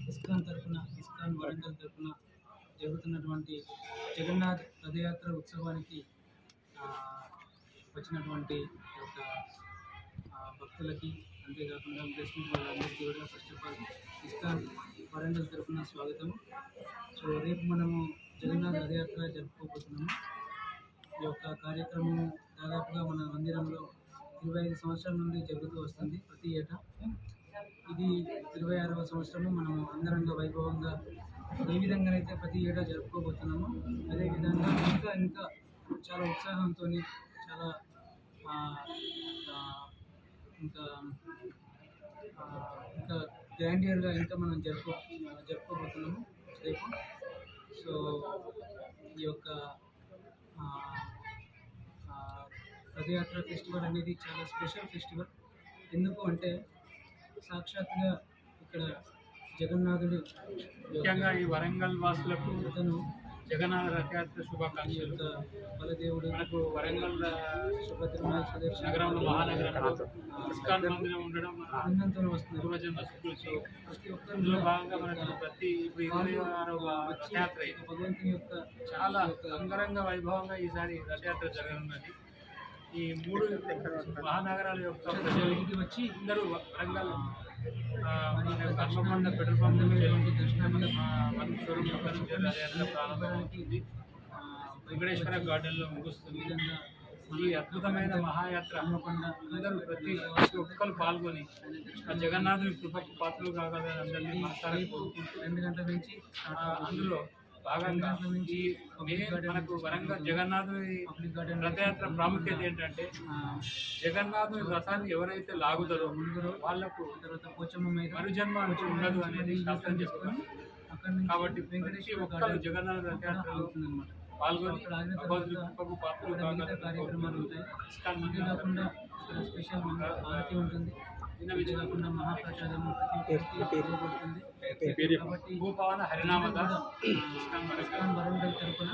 ISKCON Warangal తరఫున జరుగుతున్నటువంటి జగన్నాథ్ రథయాత్ర ఉత్సవానికి వచ్చినటువంటి ఒక భక్తులకి, అంతేకాకుండా ప్రెసిడెంట్ వాళ్ళందరికీ కూడా first of all ISKCON Warangal తరఫున స్వాగతం. సో రేపు మనము జగన్నాథ్ రథయాత్ర జరుపుకోబోతున్నాము. ఈ యొక్క కార్యక్రమం దాదాపుగా మన మందిరంలో 25 సంవత్సరాల నుండి జరుగుతూ వస్తుంది ప్రతి ఏటా. ఇది 26వ సంవత్సరము. మనము అంగరంగ వైభవంగా ఏ విధంగానైతే ప్రతి ఏటా జరుపుకోబోతున్నామో అదేవిధంగా ఇంకా చాలా ఉత్సాహంతో, చాలా ఇంకా ఇంకా గ్రాండియర్గా ఇంకా మనం జరుపుకోబోతున్నాము రేపు. సో ఈ యొక్క రథయాత్ర ఫెస్టివల్ అనేది చాలా స్పెషల్ ఫెస్టివల్. ఎందుకు అంటే సాక్షాత్తుగా ఇక్కడ జగన్నాథుడు, ముఖ్యంగా ఈ వరంగల్ వాసులకు అతను జగన్నాథ రథయాత్ర శుభాకాంక్షలు. బలదేవుడు మనకు వరంగల్ సుభద్ర నగరంలో మహానగరంలో ఇస్కాన్ మందిరం ఉండడం ఆనందంతో వస్తున్నారు. పూర్వజన్మ సుకృతి. ప్రతి ఒక్కరు ఇందులో భాగంగా మనకు ప్రతి 26వ రథయాత్ర భగవంతుని యొక్క చాలా అంగరంగ వైభవంగా ఈసారి రథయాత్ర జరగనున్నది. ఈ 3 మహానగరాల యొక్క ప్రజలకి వచ్చి అందరూ వరంగల్ హన్మకొండ పెట్రోల్ పంప్ రథయాత్ర ప్రారంభానికి వెంకటేశ్వర గార్డెన్లో ముగుస్తుంది. ఈ అద్భుతమైన మహాయాత్ర అందరూ ప్రతి ఒక్కరు పాల్గొని ఆ జగన్నాథుని కృపకు పాత్రలు కాగలని అందరినీ మనసారా కోరుకుంటూ 2 గంటల నుంచి అందులో భాగంగా ఈ మనకు వరంగల్ జగన్నాథుని రథయాత్ర ప్రాముఖ్యత ఏంటంటే, జగన్నాథుని రథాన్ని ఎవరైతే లాగుతారో వాళ్లకు తర్వాత పోచమ్మ మరుజన్మ నుంచి ఉండదు అనేది శాస్త్రం చెప్తున్నాం. కాబట్టి వెంకటేశ్వర ఒక్కరు జగన్నాథ రథయాత్రలో పాల్గొని మిగతా కార్యక్రమాలు ఉంటాయి. ఇదే కాకుండా స్పెషల్ ఆరతి ఉంటుంది. ఇది కాకుండా మహాప్రసాదము ప్రతి కాబట్టి భూపవన హరినామదాస్ ఇస్కాన్ వరంగల్ తరఫున